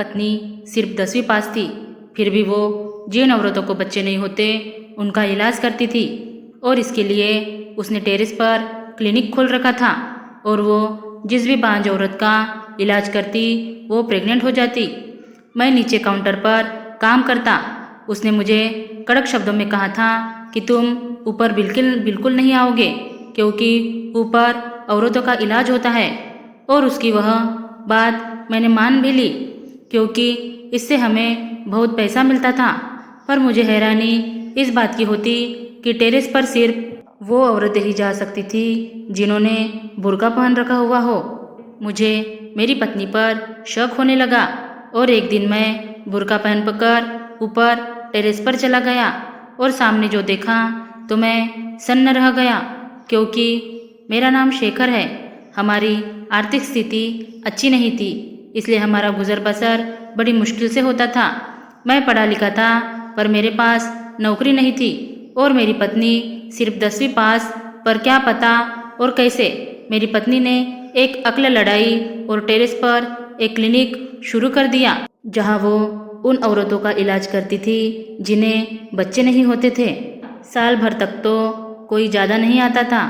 पत्नी सिर्फ 10वीं पास थी, फिर भी वो जिन औरतों को बच्चे नहीं होते उनका इलाज करती थी और इसके लिए उसने टेरेस पर क्लिनिक खोल रखा था। और वो जिस भी बांझ औरत का इलाज करती वो प्रेग्नेंट हो जाती। मैं नीचे काउंटर पर काम करता। उसने मुझे कड़क शब्दों में कहा था कि तुम ऊपर बिल्कुल नहीं आओगे, क्योंकि ऊपर औरतों का इलाज होता है। और उसकी वह बात मैंने मान भी ली, क्योंकि इससे हमें बहुत पैसा मिलता था। पर मुझे हैरानी इस बात की होती कि टेरेस पर सिर्फ वो औरतें ही जा सकती थी जिन्होंने बुर्का पहन रखा हुआ हो। मुझे मेरी पत्नी पर शक होने लगा और एक दिन मैं बुर्का पहन कर ऊपर टेरेस पर चला गया और सामने जो देखा तो मैं सन्न रह गया, क्योंकि मेरा नाम शेखर है। हमारी आर्थिक स्थिति अच्छी नहीं थी, इसलिए हमारा गुजर बसर बड़ी मुश्किल से होता था। मैं पढ़ा लिखा था पर मेरे पास नौकरी नहीं थी और मेरी पत्नी सिर्फ 10वीं पास, पर क्या पता और कैसे मेरी पत्नी ने एक अक्ल लड़ाई और टेरेस पर एक क्लिनिक शुरू कर दिया, जहां वो उन औरतों का इलाज करती थी जिन्हें बच्चे नहीं होते थे। साल भर तक तो कोई ज़्यादा नहीं आता था।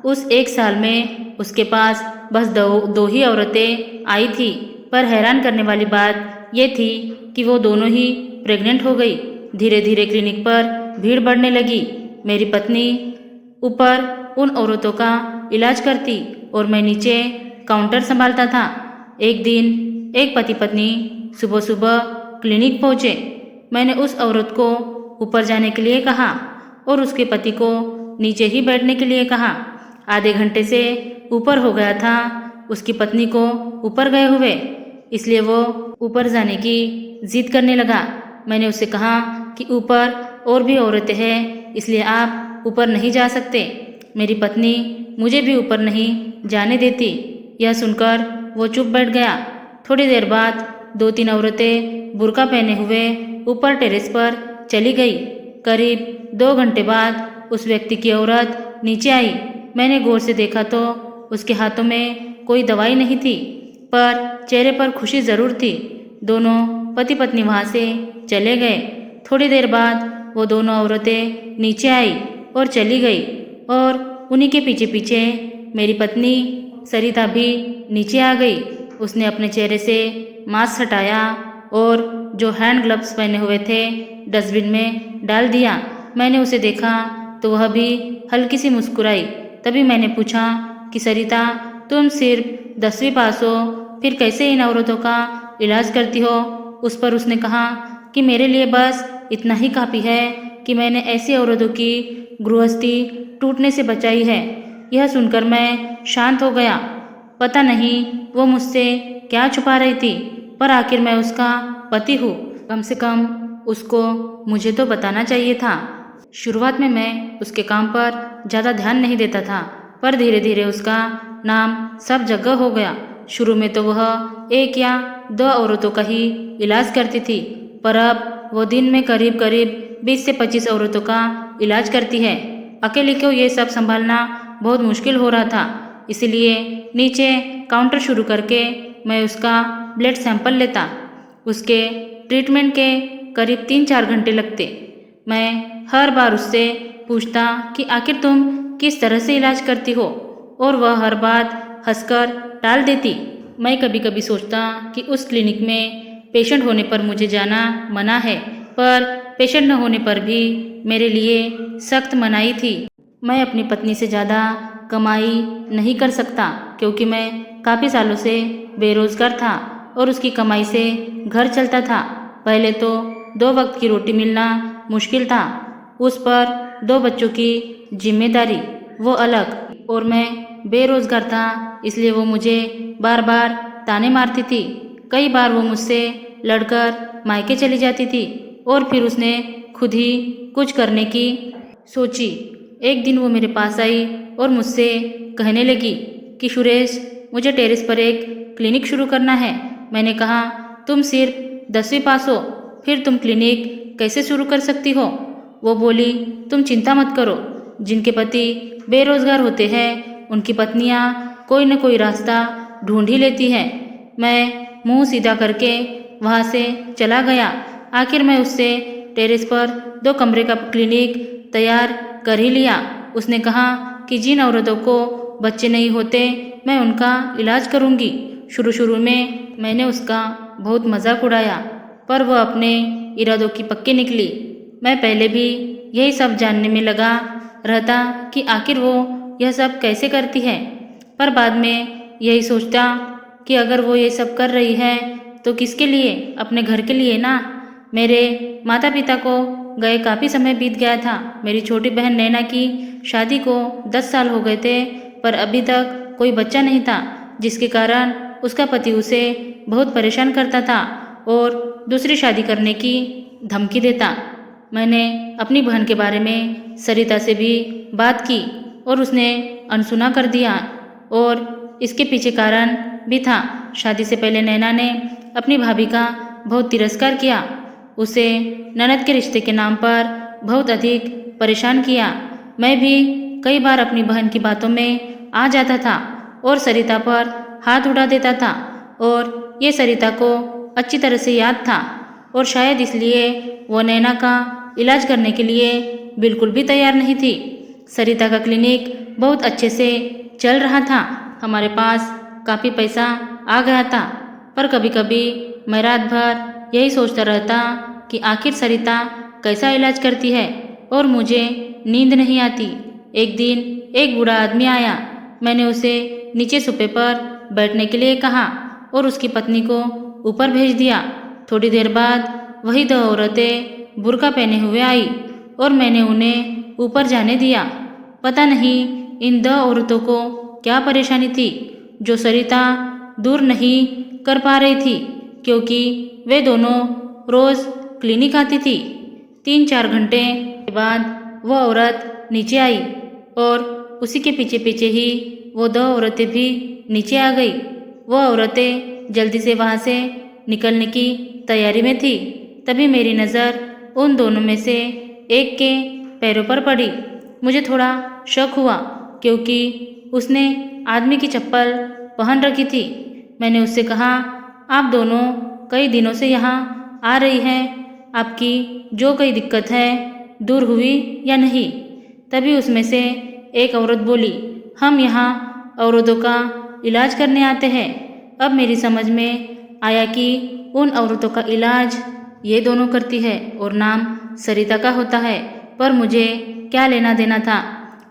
उस एक साल में उसके पास बस दो ही औरतें आई थी, पर हैरान करने वाली बात ये थी कि वो दोनों ही प्रेग्नेंट हो गई। धीरे धीरे क्लिनिक पर भीड़ बढ़ने लगी। मेरी पत्नी ऊपर उन औरतों का इलाज करती और मैं नीचे काउंटर संभालता था। एक दिन एक पति पत्नी सुबह सुबह क्लिनिक पहुँचे। मैंने उस औरत को ऊपर जाने के लिए कहा और उसके पति को नीचे ही बैठने के लिए कहा। आधे घंटे से ऊपर हो गया था उसकी पत्नी को ऊपर गए हुए, इसलिए वो ऊपर जाने की जिद करने लगा। मैंने उससे कहा कि ऊपर और भी औरतें हैं, इसलिए आप ऊपर नहीं जा सकते। मेरी पत्नी मुझे भी ऊपर नहीं जाने देती। यह सुनकर वो चुप बैठ गया। थोड़ी देर बाद 2-3 औरतें बुर्का पहने हुए ऊपर टेरेस पर चली गई। करीब 2 घंटे बाद उस व्यक्ति की औरत नीचे आई। मैंने गौर से देखा तो उसके हाथों में कोई दवाई नहीं थी, पर चेहरे पर खुशी ज़रूर थी। दोनों पति पत्नी वहाँ से चले गए। थोड़ी देर बाद वो दोनों औरतें नीचे आई और चली गई और उन्हीं के पीछे पीछे मेरी पत्नी सरिता भी नीचे आ गई। उसने अपने चेहरे से मास्क हटाया और जो हैंड ग्लव्स पहने हुए थे डस्टबिन में डाल दिया। मैंने उसे देखा तो वह भी हल्की सी मुस्कुराई। तभी मैंने पूछा कि सरिता, तुम सिर्फ 10वीं पास हो, फिर कैसे इन औरतों का इलाज करती हो? उस पर उसने कहा कि मेरे लिए बस इतना ही काफ़ी है कि मैंने ऐसी औरतों की गृहस्थी टूटने से बचाई है। यह सुनकर मैं शांत हो गया। पता नहीं वो मुझसे क्या छुपा रही थी, पर आखिर मैं उसका पति हूँ। कम से कम उसको मुझे तो बताना चाहिए था। शुरुआत में मैं उसके काम पर ज़्यादा ध्यान नहीं देता था, पर धीरे धीरे उसका नाम सब जगह हो गया। शुरू में तो वह 1 या 2 औरतों का ही इलाज करती थी, पर अब वो दिन में करीब करीब 20 से 25 औरतों का इलाज करती है। अकेले को ये सब संभालना बहुत मुश्किल हो रहा था, इसलिए नीचे काउंटर शुरू करके मैं उसका ब्लड सैंपल लेता। उसके ट्रीटमेंट के करीब 3-4 घंटे लगते। मैं हर बार उससे पूछता कि आखिर तुम किस तरह से इलाज करती हो, और वह हर बात हंसकर टाल देती। मैं कभी कभी सोचता कि उस क्लिनिक में पेशेंट होने पर मुझे जाना मना है, पर पेशेंट न होने पर भी मेरे लिए सख्त मनाही थी। मैं अपनी पत्नी से ज़्यादा कमाई नहीं कर सकता, क्योंकि मैं काफ़ी सालों से बेरोज़गार था और उसकी कमाई से घर चलता था। पहले तो 2 वक्त की रोटी मिलना मुश्किल था, उस पर 2 बच्चों की जिम्मेदारी वो अलग, और मैं बेरोज़गार था, इसलिए वो मुझे बार बार ताने मारती थी। कई बार वो मुझसे लड़कर मायके चली जाती थी और फिर उसने खुद ही कुछ करने की सोची। एक दिन वो मेरे पास आई और मुझसे कहने लगी कि सुरेश, मुझे टेरेस पर एक क्लिनिक शुरू करना है। मैंने कहा, तुम सिर्फ 10वीं पास हो, फिर तुम क्लिनिक कैसे शुरू कर सकती हो? वो बोली, तुम चिंता मत करो, जिनके पति बेरोजगार होते हैं उनकी पत्नियां कोई न कोई रास्ता ढूंढ ही लेती हैं। मैं मुंह सीधा करके वहाँ से चला गया। आखिर मैं उससे टेरेस पर 2 कमरे का क्लिनिक तैयार कर ही लिया। उसने कहा कि जिन औरतों को बच्चे नहीं होते मैं उनका इलाज करूँगी। शुरू में मैंने उसका बहुत मजाक उड़ाया, पर वह अपने इरादों की पक्की निकली। मैं पहले भी यही सब जानने में लगा रहता कि आखिर वो यह सब कैसे करती है, पर बाद में यही सोचता कि अगर वो ये सब कर रही है तो किसके लिए, अपने घर के लिए ना। मेरे माता पिता को गए काफ़ी समय बीत गया था। मेरी छोटी बहन नैना की शादी को 10 साल हो गए थे, पर अभी तक कोई बच्चा नहीं था, जिसके कारण उसका पति उसे बहुत परेशान करता था और दूसरी शादी करने की धमकी देता। मैंने अपनी बहन के बारे में सरिता से भी बात की और उसने अनसुना कर दिया, और इसके पीछे कारण भी था। शादी से पहले नैना ने अपनी भाभी का बहुत तिरस्कार किया, उसे ननद के रिश्ते के नाम पर बहुत अधिक परेशान किया। मैं भी कई बार अपनी बहन की बातों में आ जाता था और सरिता पर हाथ उठा देता था, और ये सरिता को अच्छी तरह से याद था, और शायद इसलिए वो नैना का इलाज करने के लिए बिल्कुल भी तैयार नहीं थी। सरिता का क्लिनिक बहुत अच्छे से चल रहा था, हमारे पास काफ़ी पैसा आ गया था, पर कभी कभी मैं रात भर यही सोचता रहता कि आखिर सरिता कैसा इलाज करती है, और मुझे नींद नहीं आती। एक दिन एक बूढ़ा आदमी आया। मैंने उसे नीचे सोफे पर बैठने के लिए कहा और उसकी पत्नी को ऊपर भेज दिया। थोड़ी देर बाद वही 2 औरतें बुर्का पहने हुए आई और मैंने उन्हें ऊपर जाने दिया। पता नहीं इन 2 औरतों को क्या परेशानी थी जो सरिता दूर नहीं कर पा रही थी, क्योंकि वे दोनों रोज़ क्लिनिक आती थी। 3-4 घंटे के बाद वह औरत नीचे आई और उसी के पीछे पीछे ही वो 2 औरतें भी नीचे आ गई। वह औरतें जल्दी से वहाँ से निकलने की तैयारी में थी। तभी मेरी नज़र उन दोनों में से एक के पैरों पर पड़ी। मुझे थोड़ा शक हुआ, क्योंकि उसने आदमी की चप्पल पहन रखी थी। मैंने उससे कहा, आप दोनों कई दिनों से यहाँ आ रही हैं, आपकी जो कोई दिक्कत है दूर हुई या नहीं। तभी उसमें से एक औरत बोली, हम यहाँ औरतों का इलाज करने आते हैं। अब मेरी समझ में आया कि उन औरतों का इलाज ये दोनों करती है और नाम सरिता का होता है, पर मुझे क्या लेना देना था।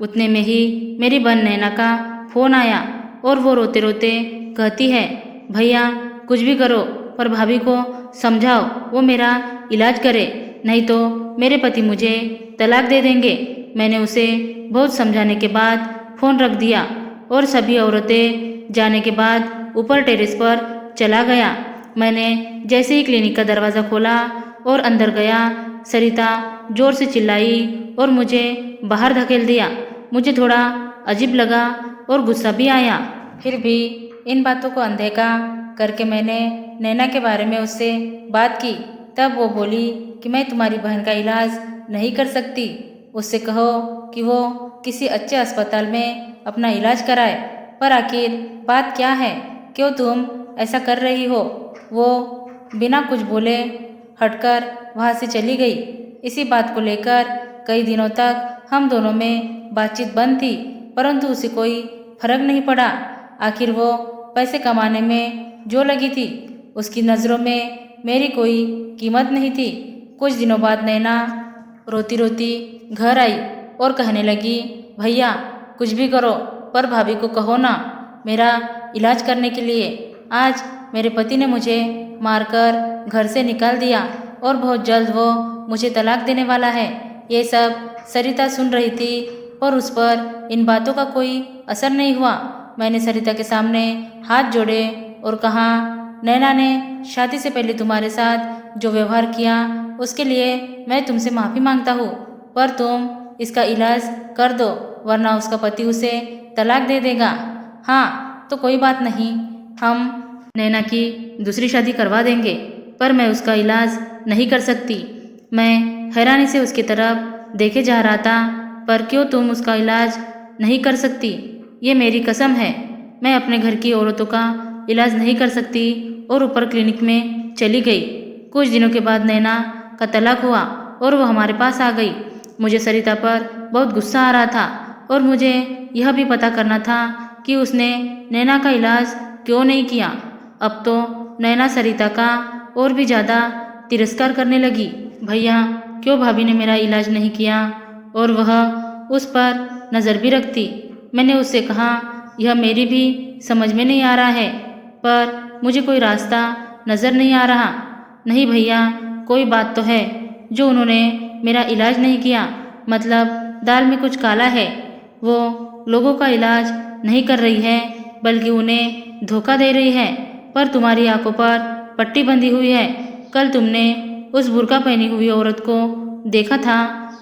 उतने में ही मेरी बहन नैना का फ़ोन आया और वो रोते रोते कहती है, भैया कुछ भी करो पर भाभी को समझाओ वो मेरा इलाज करे, नहीं तो मेरे पति मुझे तलाक दे देंगे। मैंने उसे बहुत समझाने के बाद फ़ोन रख दिया और सभी औरतें जाने के बाद ऊपर टेरेस पर चला गया। मैंने जैसे ही क्लिनिक का दरवाज़ा खोला और अंदर गया, सरिता ज़ोर से चिल्लाई और मुझे बाहर धकेल दिया। मुझे थोड़ा अजीब लगा और गुस्सा भी आया। फिर भी इन बातों को अनदेखा करके मैंने नैना के बारे में उससे बात की। तब वो बोली कि मैं तुम्हारी बहन का इलाज नहीं कर सकती, उससे कहो कि वो किसी अच्छे अस्पताल में अपना इलाज कराए। पर आखिर बात क्या है, क्यों तुम ऐसा कर रही हो? वो बिना कुछ बोले हटकर वहाँ से चली गई। इसी बात को लेकर कई दिनों तक हम दोनों में बातचीत बंद थी, परंतु उसे कोई फर्क नहीं पड़ा। आखिर वो पैसे कमाने में जो लगी थी, उसकी नज़रों में मेरी कोई कीमत नहीं थी। कुछ दिनों बाद नैना रोती रोती घर आई और कहने लगी, भैया कुछ भी करो पर भाभी को कहो ना मेरा इलाज करने के लिए। आज मेरे पति ने मुझे मारकर घर से निकाल दिया और बहुत जल्द वो मुझे तलाक देने वाला है। ये सब सरिता सुन रही थी और उस पर इन बातों का कोई असर नहीं हुआ। मैंने सरिता के सामने हाथ जोड़े और कहा, नैना ने शादी से पहले तुम्हारे साथ जो व्यवहार किया उसके लिए मैं तुमसे माफ़ी मांगता हूँ, पर तुम इसका इलाज कर दो वरना उसका पति उसे तलाक दे देगा। हाँ तो कोई बात नहीं, हम नैना की दूसरी शादी करवा देंगे, पर मैं उसका इलाज नहीं कर सकती। मैं हैरानी से उसकी तरफ देखे जा रहा था। पर क्यों तुम उसका इलाज नहीं कर सकती? ये मेरी कसम है, मैं अपने घर की औरतों का इलाज नहीं कर सकती और ऊपर क्लिनिक में चली गई। कुछ दिनों के बाद नैना का तलाक हुआ और वो हमारे पास आ गई। मुझे सरिता पर बहुत गुस्सा आ रहा था और मुझे यह भी पता करना था कि उसने नैना का इलाज क्यों नहीं किया। अब तो नैना सरिता का और भी ज़्यादा तिरस्कार करने लगी। भैया, क्यों भाभी ने मेरा इलाज नहीं किया? और वह उस पर नज़र भी रखती। मैंने उससे कहा, यह मेरी भी समझ में नहीं आ रहा है, पर मुझे कोई रास्ता नज़र नहीं आ रहा। नहीं भैया, कोई बात तो है जो उन्होंने मेरा इलाज नहीं किया, मतलब दाल में कुछ काला है। वो लोगों का इलाज नहीं कर रही है, बल्कि उन्हें धोखा दे रही है। पर तुम्हारी आंखों पर पट्टी बंधी हुई है। कल तुमने उस बुर्का पहनी हुई औरत को देखा था।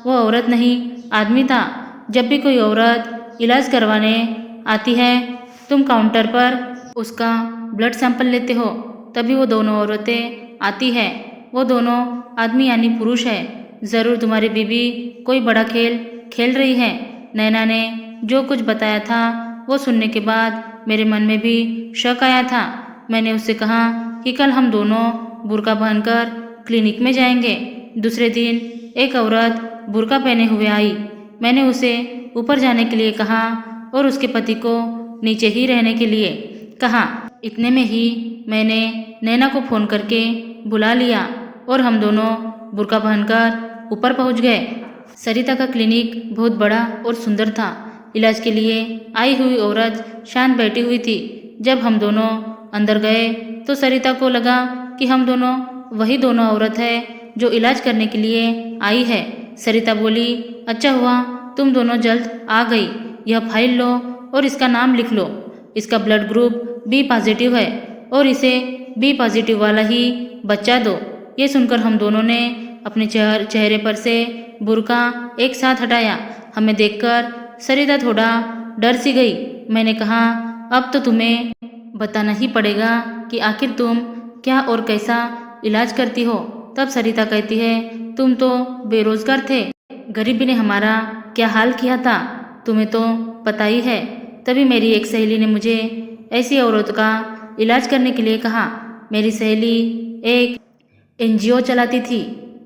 वो औरत नहीं, आदमी था। जब भी कोई औरत इलाज करवाने आती है, तुम काउंटर पर उसका ब्लड सैंपल लेते हो। तभी वो दोनों औरतें आती है। वो दोनों आदमी यानी पुरुष है। ज़रूर तुम्हारी बीबी कोई बड़ा खेल खेल रही है। नैना ने जो कुछ बताया था वो सुनने के बाद मेरे मन में भी शक आया था। मैंने उससे कहा कि कल हम दोनों बुर्का पहनकर क्लिनिक में जाएंगे। दूसरे दिन एक औरत बुर्का पहने हुए आई। मैंने उसे ऊपर जाने के लिए कहा और उसके पति को नीचे ही रहने के लिए कहा। इतने में ही मैंने नैना को फ़ोन करके बुला लिया और हम दोनों बुर्का पहनकर ऊपर पहुंच गए। सरिता का क्लिनिक बहुत बड़ा और सुंदर था। इलाज के लिए आई हुई औरत शांत बैठी हुई थी। जब हम दोनों अंदर गए तो सरिता को लगा कि हम दोनों वही दोनों औरत है जो इलाज करने के लिए आई है। सरिता बोली, अच्छा हुआ तुम दोनों जल्द आ गई। यह फाइल लो और इसका नाम लिख लो। इसका ब्लड ग्रुप बी पॉजिटिव है और इसे बी पॉजिटिव वाला ही बच्चा दो। ये सुनकर हम दोनों ने अपने चेहरे पर से बुर्का एक साथ हटाया। हमें देखकर सरिता थोड़ा डर सी गई। मैंने कहा, अब तो तुम्हें बताना ही पड़ेगा कि आखिर तुम क्या और कैसा इलाज करती हो। तब सरिता कहती है, तुम तो बेरोजगार थे, गरीबी ने हमारा क्या हाल किया था, तुम्हें तो पता ही है। तभी मेरी एक सहेली ने मुझे ऐसी औरत का इलाज करने के लिए कहा। मेरी सहेली एक NGO चलाती थी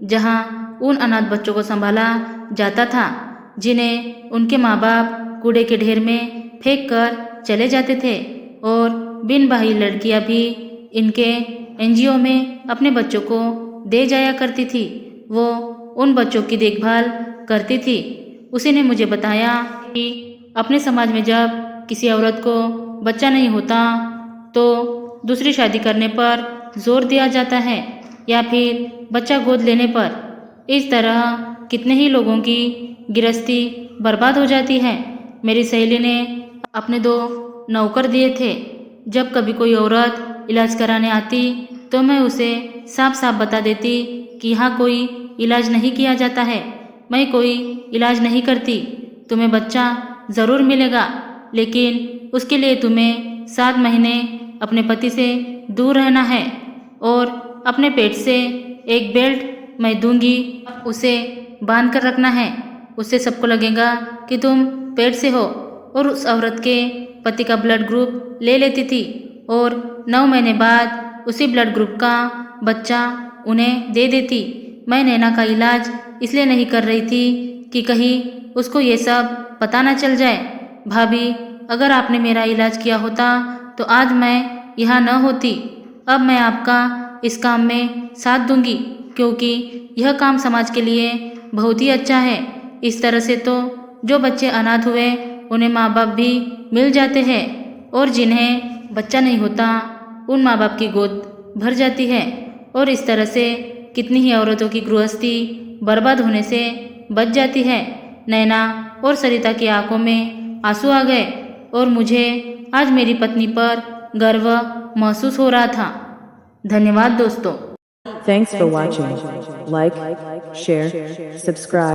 जहां उन अनाथ बच्चों को संभाला जाता था जिन्हें उनके माँ बाप कूड़े के ढेर में फेंक कर चले जाते थे, और बिन बाही लड़कियां भी इनके NGO में अपने बच्चों को दे जाया करती थी। वो उन बच्चों की देखभाल करती थी। उसी ने मुझे बताया कि अपने समाज में जब किसी औरत को बच्चा नहीं होता तो दूसरी शादी करने पर जोर दिया जाता है या फिर बच्चा गोद लेने पर। इस तरह कितने ही लोगों की गृहस्थी बर्बाद हो जाती है। मेरी सहेली ने अपने 2 नौकर दिए थे। जब कभी कोई औरत इलाज कराने आती तो मैं उसे साफ साफ बता देती कि यहाँ कोई इलाज नहीं किया जाता है, मैं कोई इलाज नहीं करती। तुम्हें बच्चा ज़रूर मिलेगा, लेकिन उसके लिए तुम्हें 7 महीने अपने पति से दूर रहना है और अपने पेट से एक बेल्ट मैं दूंगी, उसे बांध कर रखना है। उससे सबको लगेगा कि तुम पेट से हो। और उस औरत के पति का ब्लड ग्रुप ले लेती थी और 9 महीने बाद उसी ब्लड ग्रुप का बच्चा उन्हें दे देती। मैं नैना का इलाज इसलिए नहीं कर रही थी कि कहीं उसको ये सब पता न चल जाए। भाभी, अगर आपने मेरा इलाज किया होता तो आज मैं यहाँ न होती। अब मैं आपका इस काम में साथ दूंगी क्योंकि यह काम समाज के लिए बहुत ही अच्छा है। इस तरह से तो जो बच्चे अनाथ हुए उन्हें माँ बाप भी मिल जाते हैं, और जिन्हें बच्चा नहीं होता उन माँ बाप की गोद भर जाती है, और इस तरह से कितनी ही औरतों की गृहस्थी बर्बाद होने से बच जाती है। नैना और सरिता की आंखों में आंसू आ गए और मुझे आज मेरी पत्नी पर गर्व महसूस हो रहा था। धन्यवाद दोस्तों। Thanks for watching. Like, share, subscribe.